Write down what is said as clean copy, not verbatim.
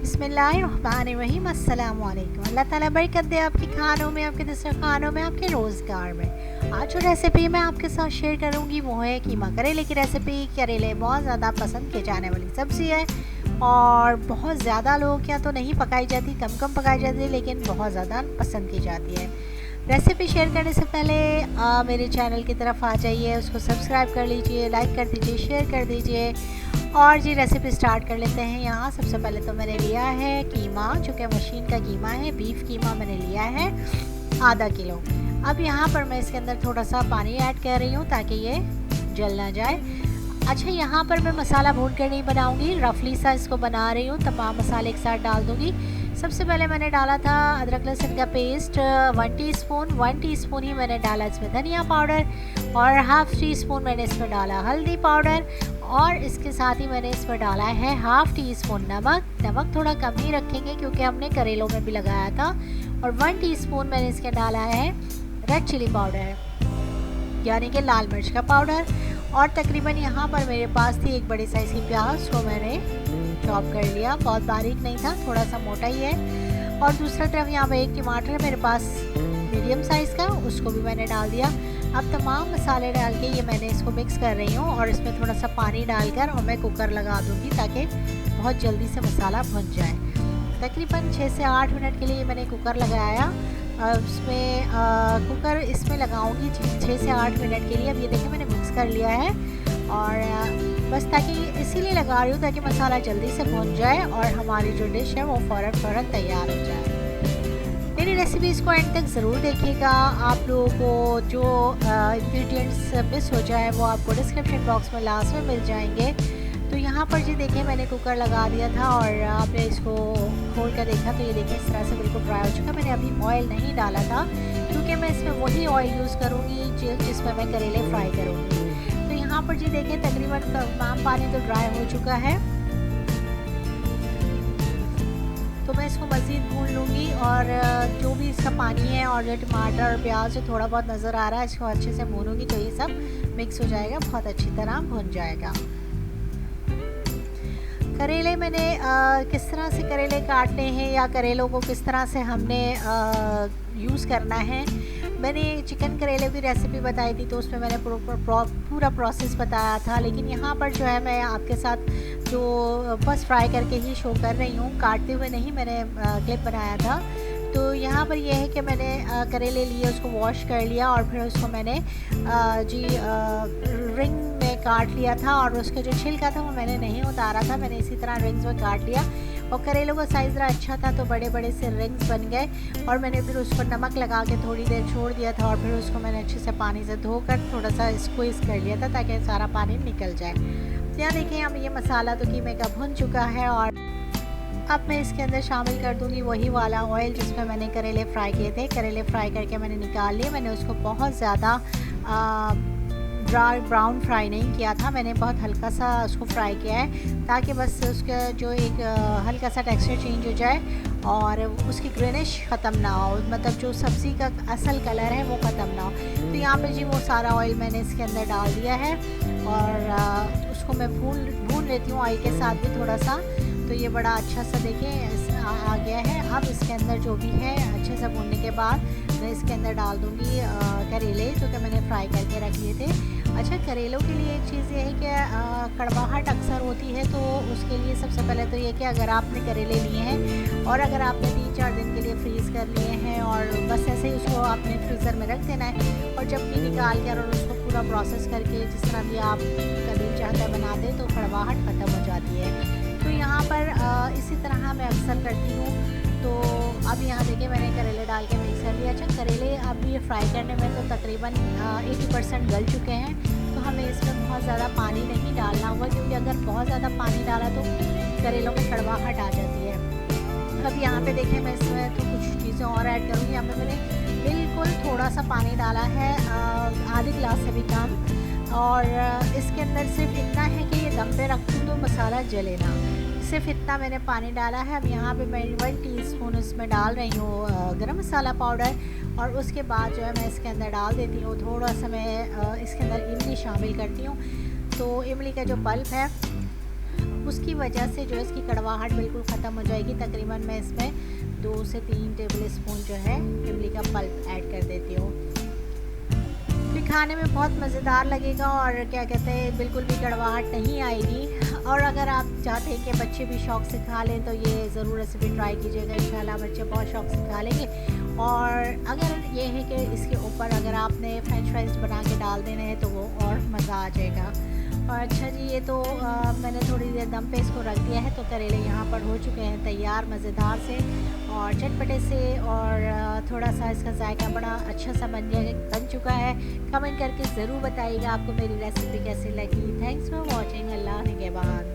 बिस्मिल्लाहिर्रहमानिर्रहीम। अस्सलाम वालेकुम। अल्लाह ताला बरकत दे आपके खानों में, आपके दस्तरखानों में, आपके रोज़गार में। आज जो रेसिपी मैं आपके साथ शेयर करूंगी वो है कीमा करेले की रेसिपी। करेले बहुत ज़्यादा पसंद की जाने वाली सब्ज़ी है और बहुत ज़्यादा लोगों के यहाँ तो नहीं पकाई जाती, कम कम पकाई जाती है, लेकिन बहुत ज़्यादा पसंद की जाती है। रेसिपी शेयर करने से पहले मेरे चैनल की तरफ आ जाइए, उसको सब्सक्राइब कर लीजिए, लाइक कर दीजिए, शेयर कर दीजिए और जी रेसिपी स्टार्ट कर लेते हैं। यहाँ सबसे पहले तो मैंने लिया है कीमा, जो कि मशीन का कीमा है, बीफ कीमा मैंने लिया है आधा किलो। अब यहाँ पर मैं इसके अंदर थोड़ा सा पानी ऐड कर रही हूँ ताकि ये जल ना जाए। अच्छा, यहाँ पर मैं मसाला भून कर नहीं बनाऊँगी, रफली सा इसको बना रही हूँ, तमाम मसाले एक साथ डाल दूँगी। सबसे पहले मैंने डाला था अदरक लहसुन का पेस्ट 1 टीस्पून ही मैंने डाला इसमें धनिया पाउडर और हाफ़ टी स्पून मैंने इसमें डाला हल्दी पाउडर और इसके साथ ही मैंने इसमें डाला है हाफ़ टी स्पून नमक थोड़ा कम ही रखेंगे क्योंकि हमने करेलों में भी लगाया था। और 1 टीस्पून मैंने इसके डाला है रेड चिली पाउडर, यानी कि लाल मिर्च का पाउडर। और तकरीबन यहाँ पर मेरे पास थी एक बड़ी साइज़ की प्याज को मैंने चॉप कर लिया, बहुत बारीक नहीं था, थोड़ा सा मोटा ही है। और दूसरी तरफ यहाँ पे एक टमाटर मेरे पास मीडियम साइज़ का, उसको भी मैंने डाल दिया। अब तमाम मसाले डाल के ये मैंने इसको मिक्स कर रही हूँ और इसमें थोड़ा सा पानी डालकर और मैं कुकर लगा दूँगी ताकि बहुत जल्दी से मसाला भुन जाए। तकरीबन 6 से 8 मिनट के लिए मैंने कुकर लगाया। उसमें कुकर इसमें लगाऊंगी 6 से 8 मिनट के लिए। अब ये देखिए मैंने मिक्स कर लिया है और बस ताकि इसीलिए लगा रही हूँ ताकि मसाला जल्दी से भुन जाए और हमारी जो डिश है वो फ़ौरन तैयार हो जाए। मेरी रेसिपीज़ को एंड तक ज़रूर देखिएगा। आप लोगों को जो इंग्रेडिएंट्स मिस हो जाए वो आपको डिस्क्रिप्शन बॉक्स में लास्ट में मिल जाएंगे। तो यहाँ पर जी देखिए मैंने कुकर लगा दिया था और आपने इसको खोल कर देखा तो ये देखिए इस तरह से बिल्कुल ड्राई हो चुका। मैंने अभी ऑयल नहीं डाला था क्योंकि मैं इसमें वही ऑयल यूज़ करूँगी जिसमें मैं करेले फ्राई करूँगी। तो यहाँ पर जी देखिए तकरीबन तमाम पानी तो ड्राई हो चुका है, तो मैं इसको मज़ीद भून लूँगी और जो भी इसका पानी है और जो टमाटर और प्याज जो थोड़ा बहुत नज़र आ रहा है इसको अच्छे से भूनूँगी तो ये सब मिक्स हो जाएगा, बहुत अच्छी तरह भुन जाएगा। करेले मैंने किस तरह से करेले काटने हैं या करेलों को किस तरह से हमने यूज़ करना है, मैंने चिकन करेले की रेसिपी बताई थी तो उसमें मैंने पूरा प्रोसेस बताया था। लेकिन यहाँ पर जो है मैं आपके साथ जो बस फ्राई करके ही शो कर रही हूँ, काटते हुए नहीं मैंने क्लिप बनाया था। तो यहाँ पर यह है कि मैंने करेले लिए, उसको वॉश कर लिया और फिर उसको मैंने रिंग में काट लिया था और उसका जो छिलका था वो मैंने नहीं उतारा था, मैंने इसी तरह रिंग्स में काट लिया। और करेलों का साइज़ ज़रा अच्छा था तो बड़े बड़े से रिंग्स बन गए और मैंने फिर उसको नमक लगा के थोड़ी देर छोड़ दिया था और फिर उसको मैंने अच्छे से पानी से धोकर थोड़ा सा स्क्वीज़ कर लिया था ताकि सारा पानी निकल जाए। तो यहाँ देखिए अब ये मसाला तो कीमे का भुन चुका है और अब मैं इसके अंदर शामिल कर दूंगी वही वाला ऑयल जिसमें मैंने करेले फ्राई किए थे। करेले फ्राई करके मैंने निकाल लिए, मैंने उसको बहुत ज़्यादा ब्राउन फ्राई नहीं किया था, मैंने बहुत हल्का सा उसको फ्राई किया है ताकि बस उसका जो एक हल्का सा टेक्सचर चेंज हो जाए और उसकी ग्रीनिश ख़त्म ना हो, मतलब जो सब्ज़ी का असल कलर है वो ख़त्म ना हो। तो यहाँ पे जी वो सारा ऑयल मैंने इसके अंदर डाल दिया है और उसको मैं भून लेती हूँ ऑयल के साथ भी थोड़ा सा। तो ये बड़ा अच्छा सा देखिए आ गया है। अब इसके अंदर जो भी है अच्छे से भूनने के बाद मैं इसके अंदर डाल दूँगी करेले जो कि मैंने फ्राई करके रख लिए थे। अच्छा, करेलों के लिए एक चीज़ ये है कि कड़वाहट अक्सर होती है, तो उसके लिए सबसे पहले तो ये कि अगर आपने करेले लिए हैं और अगर आपने 3-4 दिन के लिए फ्रीज़ कर लिए हैं और बस ऐसे ही उसको आपने फ्रीज़र में रख देना है और जब भी निकाल कर और उसको पूरा प्रोसेस करके जिस तरह भी आप कभी चाहते हैं बना दें तो कड़वाहट ख़त्म हो जाती है। तो यहाँ पर इसी तरह मैं अक्सर करती हूँ। तो अब यहाँ देखिए मैंने करेले डाल के मिक्स कर लिया। अच्छा, करेले अब ये फ्राई करने में तो तकरीबन 80% गल चुके हैं, तो हमें इसमें बहुत ज़्यादा पानी नहीं डालना होगा क्योंकि अगर बहुत ज़्यादा पानी डाला तो करेलों में कड़वाहट आ जाती है। अब यहाँ पे देखिए मैं इसमें तो कुछ चीज़ें और ऐड करूँगी। यहाँ पे मैंने बिल्कुल थोड़ा सा पानी डाला है, आधे गिलास से भी कम, और इसके अंदर सिर्फ इतना है कि ये दम पे रख दूँ तो मसाला जले ना, सिर्फ इतना मैंने पानी डाला है। अब यहाँ पे मैं 1 टीस्पून इसमें डाल रही हूँ गरम मसाला पाउडर और उसके बाद जो है मैं इसके अंदर डाल देती हूँ थोड़ा सा मैं इसके अंदर इमली शामिल करती हूँ। तो इमली का जो पल्प है उसकी वजह से जो है इसकी कड़वाहट बिल्कुल ख़त्म हो जाएगी। तकरीबन मैं इसमें 2 से 3 टेबल स्पून जो है इमली का पल्प ऐड कर देती हूँ। फिर खाने में बहुत मज़ेदार लगेगा और क्या कहते हैं बिल्कुल भी कड़वाहट नहीं आएगी। और अगर आप चाहते हैं कि बच्चे भी शौक़ से खा लें तो ये ज़रूर रेसिपी ट्राई कीजिएगा, इंशाल्लाह बच्चे बहुत शौक़ से खा लेंगे। और अगर ये है कि इसके ऊपर अगर आपने फ्रेंच फ्राइज बना के डाल देने हैं तो वो और मज़ा आ जाएगा। और अच्छा जी, ये तो मैंने थोड़ी देर दम पे इसको रख दिया है, तो करेले यहाँ पर हो चुके हैं तैयार मज़ेदार से और चटपटे से। और थोड़ा सा इसका जायका बड़ा अच्छा सा बन चुका है। कमेंट करके ज़रूर बताइएगा आपको मेरी रेसिपी कैसी लगी। Thanks for watching. अल्लाह निगहबान।